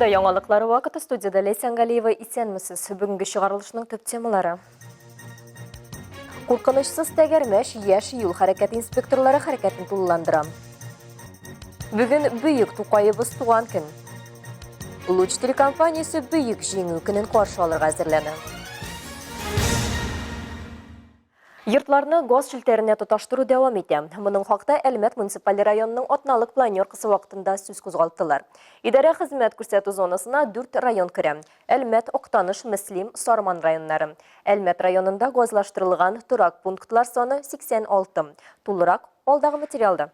Студияда яңалыклары вакыты, студияда Лейсан Галиева исәнмесез. Бүгінгі шығарылышының төп темалары. Куркынычсыз тәгәрмәш яш юл хәрәкәт инспекторлары хәрәкәтен тулыландыра. Бүген бүйік Тукайыбыз туган көн. Луч телекомпаниясы бүйік җиңү көнен каршы алырга әзерләнә. Йортларны газ шелтеріне тоташтыру дәвам итә. Моның хакта Әлмәт муниципаль районының атналык планеркасы вакытында сүз кузгалтылар. Идарә хезмәт күрсәтү зонасына 4 район керә. Әлмәт, Октаныш, Мөслим, Сарман районнары. Әлмәт районында газлаштырылган торак пунктлар саны 86. Тулырак алдагы материалда.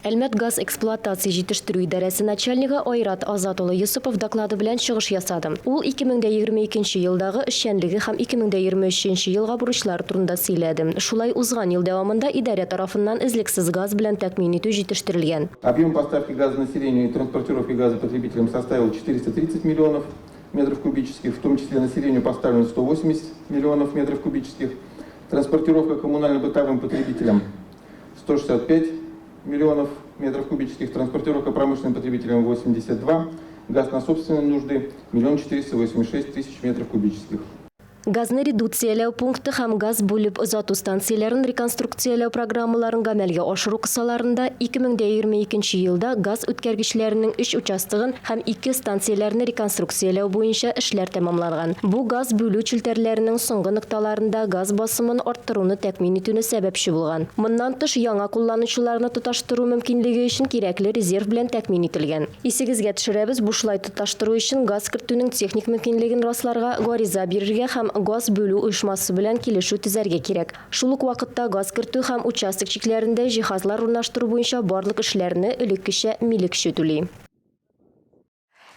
Әлмәт газ эксплуатация җитештерү идарәсе начальнигы Айрат Азат улы Юсупов доклады белән чыгыш ясады. Ул 2022 елдагы эшчәнлеге һәм 2023 елга бурычлар турында сөйләде. Шулай узган ел дәвамында идарә тарафыннан излексез газ белән тәэмин итү җитештерелгән. Объем поставки газа населению и транспортировки газа потребителям составил 430 миллионов метров кубических, в том числе населению поставлено 180 миллионов метров кубических, транспортировка коммунально-бытовым потребителям 165 миллионов метров кубических, транспортировка промышленным потребителям 82, газ на собственные нужды 1 486 000 метров кубических. Газны редукцияләү пункты һәм газ бүлеп озату станцияларын реконструкцияләү программаларын гамәлгә ашыру кысаларында 2022 елда газ үткәргечләренең 3 участогын һәм 2 станцияләрне реконструкцияләү буенча эшләр тәмамланган. Бу газ бүлү челтәрләренең соңгы нокталарында газ басымын арттыруны тәэмин итүне сәбәпче булган. Моннан тыш яңа кулланучыларны тоташтыру мөмкинлеге өчен кирәкле резерв белән тәэмин ителгән. Исегезгә төшерәбез, бушлай тоташтыру өчен газ кертүнең техник мөмкинлеген расларга гариза бирергә һәм газ бүлү оешмасы белән килешү төзәргә кирәк. Шул ук вакытта газ кертү һәм участок чикләрендә җиһазлар урнаштыру буенча барлык эшләрне элеккечә милекче түли.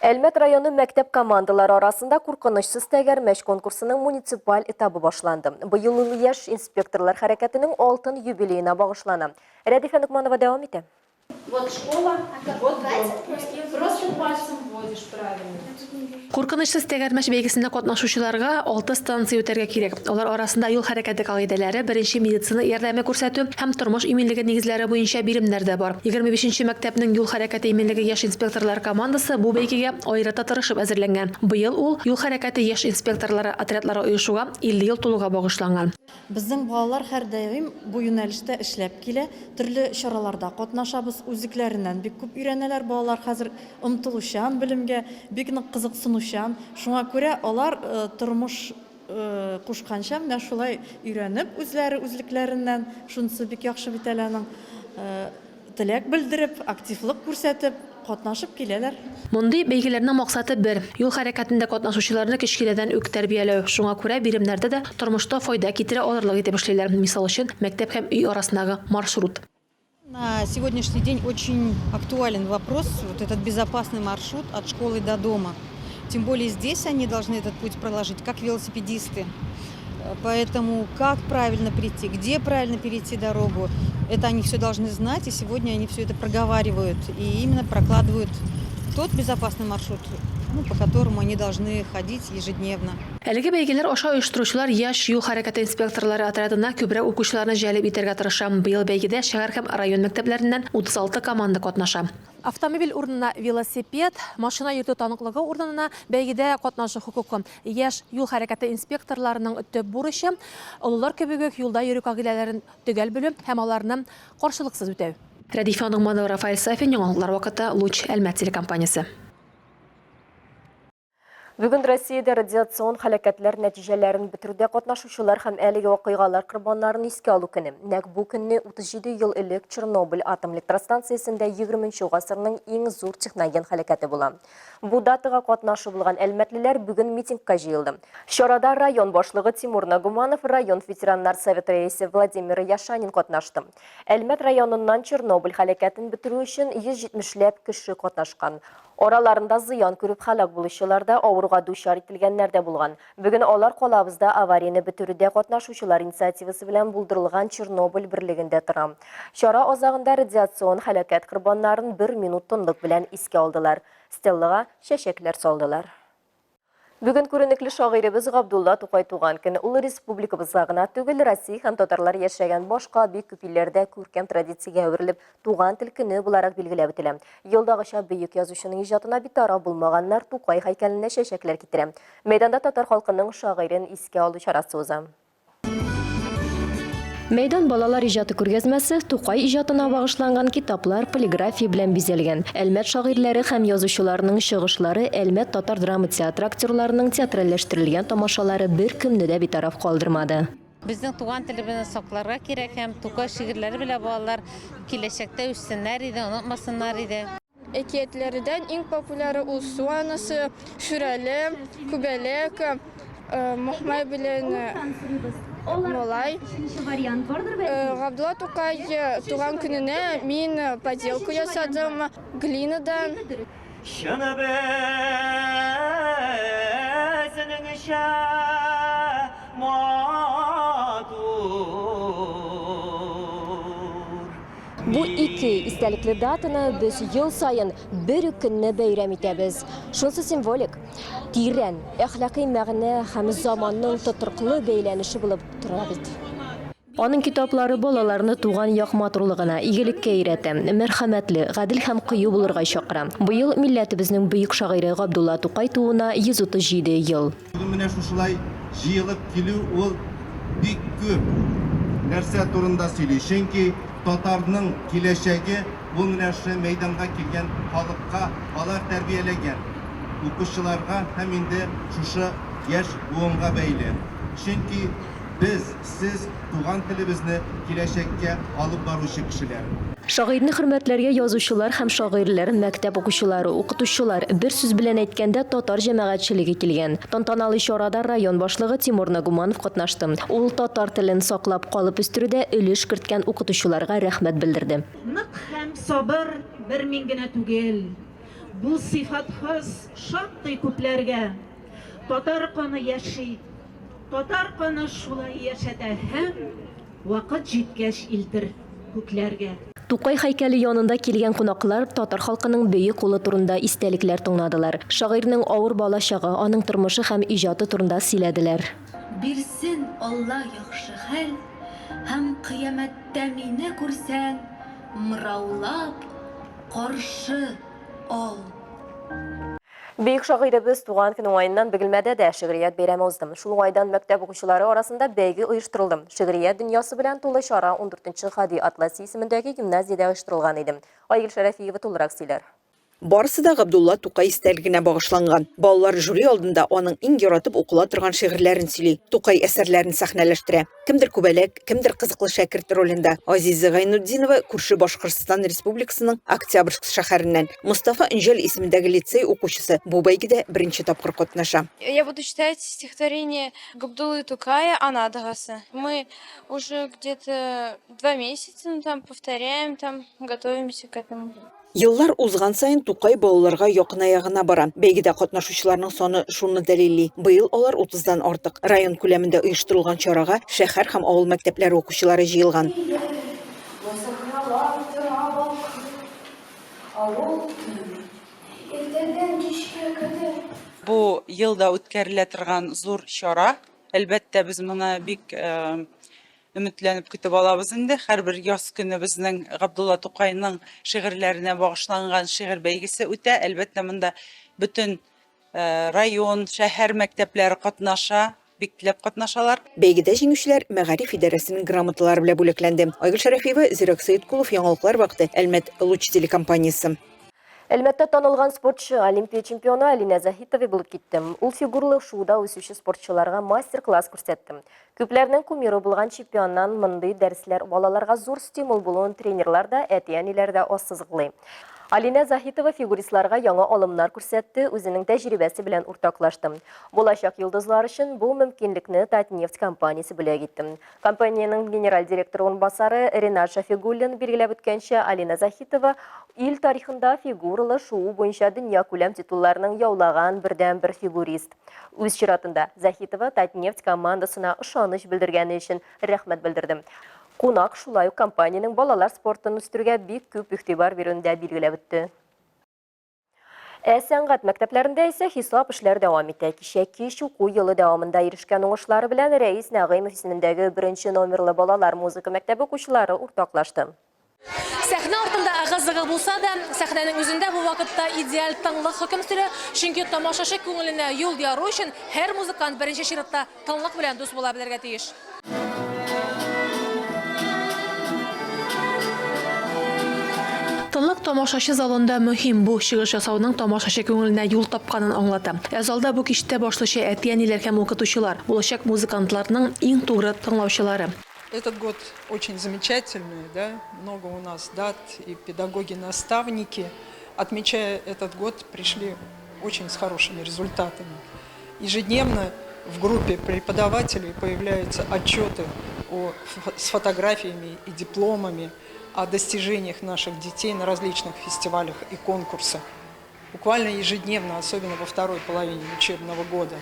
Әлмәт районы мәктәп командалары арасында куркынычсыз тәгәрмәш конкурсының муниципаль этабы башланды. Быел яшь инспекторлар хәрәкәтенең алтын юбилеена багышлана. Рәдифә Нукманова дәвам итә. Вот школа, вот просто пальцем вводишь правильно. Куркынычсыз тәгәрмәш бәйгесендә катнашучыларга 6 станция үтәргә кирәк. Алар арасында юл хәрәкәте кагыйдәләре, беренче медицина ярдәме күрсәтү һәм тормыш иминлеге нигезләре буенча биремнәр дә бар. 25нче мәктәпнең юл хәрәкәте иминлеге яшь инспекторлар командасы бу бәйгегә аерата тырышып әзерләнгән. Быел ул юл хәрәкәте яшь инспекторлары отрядлары оешуга 50 ел тулуга багышланган. Безнең балалар һәр даим бу юнәлештә эшләп килә, төрле чараларда катнашабыз, үзекләреннән бик күп өйрәнәләр. Балалар хәзер омтылучан белемгә, бик нык кызыксынучан. Шуңа күрә алар тормыш кушканча менә шулай өйрәнеп, үзлекләреннән шунысы бик яхшы бит әләнең теләк белдереп, активлык күрсәтеп катнашып киләләр. Мондый бәйгеләрнең максаты бер: юл хәрәкәтендә катнашучыларны кечкенәдән үк тәрбияләү. Шуңа күрә биремнәрдә дә тормышта файда китерә алырлык итеп эшләйләр. Мисал өчен, мәктәп һәм үй арасындагы маршрут. На сегодняшний день очень актуален вопрос, вот этот безопасный маршрут от школы до дома. Тем более здесь они должны этот путь проложить, как велосипедисты. Поэтому как правильно прийти, где правильно перейти дорогу, это они все должны знать, и сегодня они все это проговаривают и именно прокладывают тот безопасный маршрут, по которому они должны ходить ежедневно. Әлеге бәйгеләр аша оештыручылар яшь юл хәрәкәте инспекторлары отрядына күбрәк укучыларны җәлеп итәргә тырыша. Быел бәйгедә шәһәр һәм район мәктәпләреннән 36 команда катнаша. Автомобиль урынына велосипед, машина йөртү таныклыгы урынына бәйгедә катнашу хокукы. Яшь юл хәрәкәте инспекторларының төп бурычы олылар кебек юлда йөрү кагыйдәләрен төгәл белү һәм аларны каршылыксыз үтәү. Рәдифә Нугманова, Рафаэль Сафин, яңалыклар вакыты, Луч, Әлмәт телекомпаниясе. Бүген Россиядә радиацион хәлакәтләр нәтиҗәләрен бетерүдә катнашучылар һәм әлеге вакыйгалар корбаннарын искә алу көне. Нәкъ бу көнне 37 ел элек Чернобыль атом электростанциясендә 20нче гасырның иң зур техноген хәлакәте була. Бу датага катнашу булган әлмәтлеләр бүген митингка җыелды. Чарада район башлыгы Тимур Нагуманов, район ветераннар советы рәисе Владимир Яшанин катнашты. Әлмәт районыннан Чернобыль хәлакәтен бетерү өчен 170ләп кеше катнашкан. Ораларында зыян күреп халак булучылар да авыруга дучар ителгәннәр дә булган. Бүген алар калабызда аварияны бетерүдә катнашучылар инициативасы белән булдырылган Чернобыль берлегендә тора. Чара азагында радиацион хәлакәт корбаннарын 1 минут тынлык белән искә алдылар. Стеллага чәчәкләр салдылар. Бүгін көрінеклі шағиребіз Ғабдулла Тукай туған күні ұлы республикабызға гына түгел Россия һәм татарлар яшәгән башка бик күп илләрдә күркәм традициягә әверелеп туган тел көне буларак билгеләп үтелә. Елдагыча бөек язучының иҗатына битараф булмаганнар Тукай һәйкәленә чәчәкләр китерә. Мәйданда татар халкының шагыйрен искә алу чарасы уза. Мәйдан балалар иҗаты күргәзмәсе Тукай иҗатына багышланган китаплар, полиграфия белән бизәлгән. Әлмәт шагыйрьләре һәм язучыларның чыгышлары, Әлмәт татар драма театры актерларының театральләштерелгән тамашалары бер кемне дә битараф калдырмады. Безнең туган телебезне сакларга кирәк һәм Тукай шигырьләре белән балалар киләчәктә үссеннәр иде, онытмасыннар иде. Әкиятләрдән иң популяр ул Су анасы, Шүрәле, Күбәләк, Мохмай белән Молай. Габдулла Тукай туган көненә мин поделку ясадым глинадан. Бу ике истәлекле датаны без ел сайын бер көнне бәйрәм итәбез. Шунсы символик, тирән, әхлакый мәгънә һәм заманның тотыркылы бәйләнеше булып тора бит. Аның китаплары балаларны туган як матурлыгына, игелеккә өйрәтә, мәрхәмәтле, гадел һәм кыю булырга чакыра. Бу ел милләтебезнең бөек шагыйре Габдулла Тукай туына 137 ел. Менә шушылай җыелып килү ул бик күп нәрсә турында сөйли. Чөнки татарның киләчәге бу менә шу мәйданга килгән халыкка алар тәрбияләгән укучыларга һәм инде шушы яшь буынга бәйле. Чөнки biz, siz туган телебезне киләчәккә алып баручы кешеләр. Шагыйрьне хөрмәтләргә язучылар һәм шагыйрьләр, мәктәп укучылары, укытучылар, бер сүз белән әйткәндә татар җәмәгатьчелеге килгән. Тантаналы чарада район башлыгы Тимур Нагуманов катнашты. Ул татар телен саклап калып үстерүдә өлеш керткән укытучыларга рәхмәт белдерде. Нык һәм сабыр бер мин генә түгел. Бу сыйфатсыз шактый күпләргә татар каны яши. Татар каны шулай яшәтә һәм вакыт җиткәч илтер күкләргә. Тукай һәйкәле янында килгән кунаклар татар халкының бөек улы турында истәлекләр тыңладылар. Шагыйрьнең авыр балачагы, аның тормышы һәм иҗаты турында сөйләделәр. Бирсен Алла яхшы хәл, һәм кыямәттә мине күрсәң, мыраулап каршы ал. Бөек шагыйребез туган көн уңаеннан Бөгелмәдә дә шигърият бәйрәме узды. Шул уңайдан мәктәп укучылары арасында бәйге оештырылды. Шигърият дөньясы белән тулы чара 14-нче Хади Атласи исемендәге гимназиядә оештырылган иде. Айгөл Шәрәфиева тулырак сөйләр. Барысы да Габдулла Тукай истәлегенә багышланган. Балалар жюри алдында аның иң яратып укыла торган шигырьләрен сөйли. Тукай әсәрләрен сәхнәләштерә. Кемдер күбәләк, кемдер кызыклы шәкерт ролендә. Азиза Гайнутдинова күрше Башкортстан Республикасының Октябрьск шәһәреннән. Мустафа Инҗәл исемендәге лицей укучысы бу бәйгедә беренче тапкыр катнаша. Я буду читать стихотворение Габдуллы Тукая «Анадагасы». Мы уже где-то 2 месяца там повторяем, там готовимся к этому. Еллар узган сайын Тукай балаларга якыная гына бара. Бәйгедә катнашучыларның саны шуны дәлилли. Быел алар 30-дан артык. Район күләмендә оештырылган чарага шәһәр һәм авыл мәктәпләре укучылары җыелган. Бу елда үткәрелә торган зур чара. Әлбәттә без моны бик өметләнеп көтеп алабыз инде. Һәрбер яз көне безнең Габдулла Тукайның шигырьләренә багышланган шигырь бәйгесе үтә. Әлбәттә монда бөтен район, шәһәр мәктәпләре катнаша, бик теләп катнашалар. Бәйгедә җиңүчеләр Мәгариф идарәсенең грамоталары белән бүләкләнде. Айгөл Шәрәфиева, Зирак Сәйдкулов, Яңалыклар вакыты, Әлмәт Луч телекомпаниясе. Әлмәттә танылган спортчы, Олимпия чемпионы Алина Захитова булып китте. Ул фигурлы шоуда үсүче спортчыларга мастер-класс күрсәтте. Күпләрнең кумиры булган чемпионнан мондый дәресләр балаларга зур стимул булуын тренерлар да, әти-әниләр дә ассызыклый. Алина Захитова фигуристларга яңа алымнар күрсәтте, үзенең тәҗрибәсе белән уртаклашты. Булачак йолдызлар өчен бу мөмкинлекне Татнефть компаниясе бүләк итте. Компаниянең генераль директоры урынбасары Ренат Шафигуллин билгеләп үткәнчә, Алина Захитова ил тарихында фигуралы шоу буенча дөнья күләм титулларының яулаган бердән-бер фигурист. Үз чиратында Захитова Татнефть командасына ышаныч белдергәне өчен рәхмәт белдерде. Кунак шулай ук компаниянең балалар спортын үстерүгә бик күп игътибар бирүендә билгеләп үтте. Сәнгать мәктәпләрендә исә хисап эшләр дәвам итә. Кичә кич уку елы дәвамында ирешкән уңышлары белән Рәис Нәгыймов исемендәге 1-нче номерлы балалар музыка мәктәбе укучылары уртаклашты. Сәхнә артында агызыгы булса да, сәхнәнең үзендә бу вакытта идеаль тынлык хөкем сөрә, чөнки тамашачы күңеленә юл яру өчен һәр музыкант беренче чиратта тынлык белән дус була белергә тиеш. Тынлык тамашачы залында мөһим, бу чыгыш ясауның тамашачы күңеленә юл тапканын аңлата. Залда бу кичтә башлыча әти-әниләр һәм укытучылар, булачак музыкантларның иң тугры тыңлаучылары. Этот год очень замечательный, да? Много у нас дат, и педагоги-наставники, отмечая этот год, пришли очень с хорошими результатами. Ежедневно в группе преподавателей появляются отчеты с фотографиями и дипломами о достижениях наших детей на различных фестивалях и конкурсах. Буквально ежедневно, особенно во второй половине учебного года.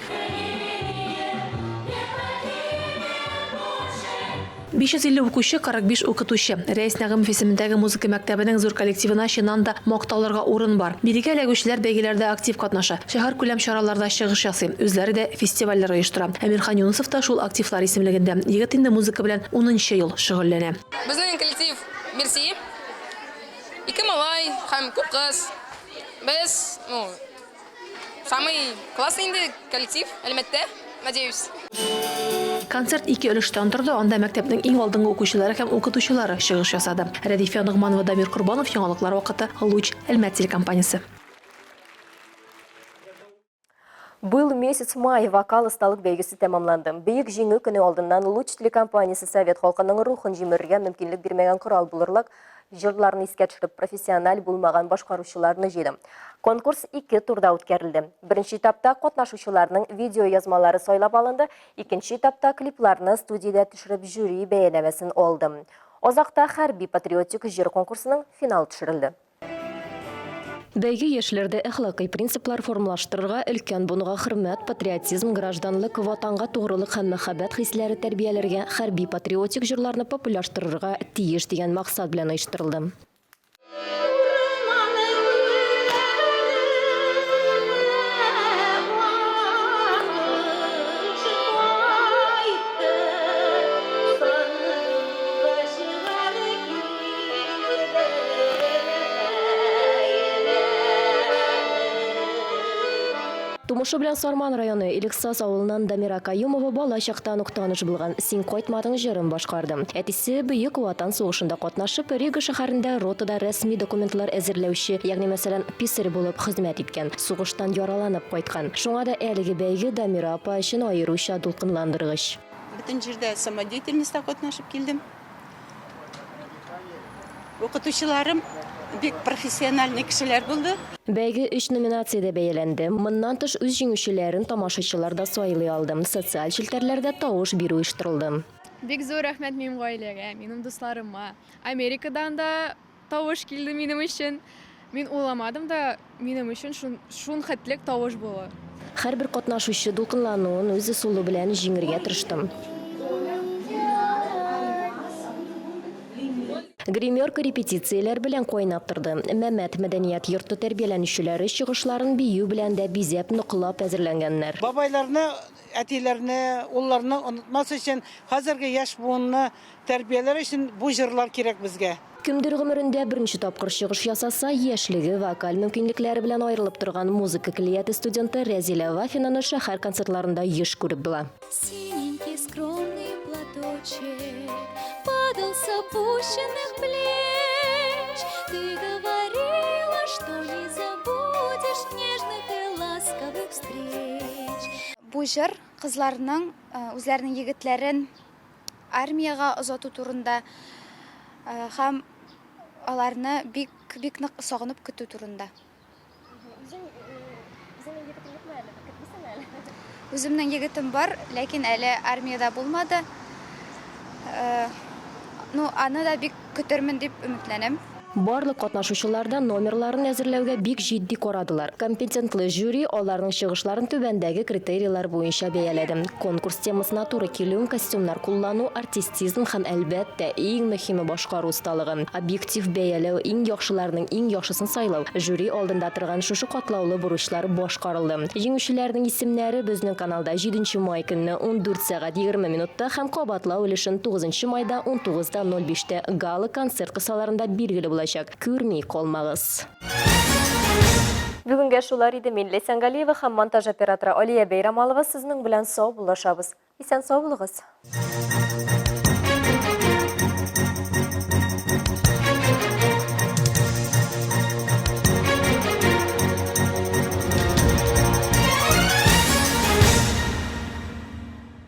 550 укучы, 45 укытучы. Рәис Нәгыймов исемендәге музыка мәктәбенең зур коллективына чыннан да мактауларга урын бар. Бирегә эләгүчеләр бәйгеләрдә актив катнаша. Шәһәр күләм чараларда чыгыш ясый. Үзләре дә фестивальләр оештыра. Әмирхан Юнусов та шул активлар исемлегендә. Егет инде музыка белән 10нчы ел шөгыльләнә. Безнең коллектив Мерси. Ике малай һәм күп кыз. Без, самый классный инде коллектив, әлбәттә, надеюсь. Концерт 2 өлештән торды, анда мәктәпнең иң алдынгы укучылары һәм укытучылары чыгыш ясады. Рәдифә Нугманова, Дамир Курбанов, яңалыклар вакыты, Луч, Әлмәт телекомпаниясе. Был месяц май вокал осталык бәйгесе тәмамланды. Бөек җиңү көне алдыннан Луч телекомпаниясе Совет халкының рухын җимерергә мөмкинлек бирмәгән корал булырлык җырларны искә төшереп профессиональ булмаган башкаручыларны җыйды. Конкурс 2 турда үткәрелде. Беренче этапта катнашучыларның видео язмалары сайлап алынды, икенче этапта клипларны студиядә төшереп жюри бәяләмәсен алды. Озакта хәрби патриотик җыр конкурсының финал төшерелде. Бәйге яшьләрдә әхлакый принциплар формалаштырырга, өлкән буныга хөрмәт, патриотизм, гражданлык, ватанга тугрылык һәм мәхәббәт хисләре тәрбияләргә, хәрби патриотик җырларны популярлаштырырга тиеш дигән максат белән оештырылды. Тумышы белән Сарман районы Илексас авылыннан Дамира Каюмова бала чактан ук таныш булган «Син кайтмадың» җырын башкарды. Әтисе Бөек Ватан сугышында катнашып, Рига шәһәрендә ротада рәсми документлар әзерләүче, ягъни мәсәлән, писарь булып хезмәт иткән, сугыштан яраланып кайткан. Шуңа да әлеге бәйге Дамира апа өчен аеруча дулкынландыргыч. Бүтән җирдә самодеятельностьтә катнашып килдем. Укытучыларым бик профессиональный кешеләр булды. Бәйге 3 номинациядә бәяләнде. Моннан тыш үз җиңүчеләрен тамашачылар да сайлый алды. Социаль челтәрләрдә тавыш бирү оештырылды. Бик зур рәхмәт минем гаиләгә, минем дусларыма. Америкадан да тавыш килде минем өчен. Мин уйламадым да, минем өчен шун хәтлек тавыш булды. Һәрбер катнашучы дулкынлануын үз усулы белән җиңәргә тырышты. Гримерка репетицияләр белән кайнап торды. Мәмәт мәдәният йорты тәрбияләнүчеләре чыгышларын бию белән дә бизәп, ныклап әзерләнгәннәр. Бабайларны, әтиләрне, улларны онытмас өчен, хәзерге яшь буынны тәрбияләр өчен бу җырлар кирәк безгә. Кемдер гомерендә беренче тапкыр чыгыш ясаса, яшьлеге, вокаль мөмкинлекләре белән аерылып торган музыка клияте студенты Рәзилә Вафинаны шәһәр концертларында еш күреп була. Синенький скромный платочек падал с опущенных плеч. Ты говорила, что не забудешь нежных и ласковых встреч. Бу җыр кызларның үзләренең егетләрен армияга озату турында һәм аларны бик нык сагынып көтү турында. Үземнең егетем бар, ләкин әле армиядә булмады. Аны да бик көтәрмен дип өметләнәм. Барлык катнашучыларда номерларын әзерләүгә бик җитди карадылар. Компетентлы жюри аларның чыгышларын түбәндәге критерийлар буенча бәяләде. Конкурс темасына туры килү, костюмнар куллану, артистизм һәм әлбәттә иң мөһиме башкару осталыгы. Объектив бәяләү, иң яхшыларның иң яхшысын сайлау. Жюри алдында торган шушы катлаулы бурычлар башкарылды. Җиңүчеләрнең исемнәре безнең каналда 7 май көнне 14 сәгать 20 минутта һәм кабатлау өлешен 9 майда 19:05 гала концерт кысаларында билгеле булачак. Күрми калмагыз. Бүгенгә шулар иде. Мин Ләйсән Галиева һәм монтаж операторы Алия Бәйрамалова сезнең белән сау булышабыз. Исән сау булыгыз.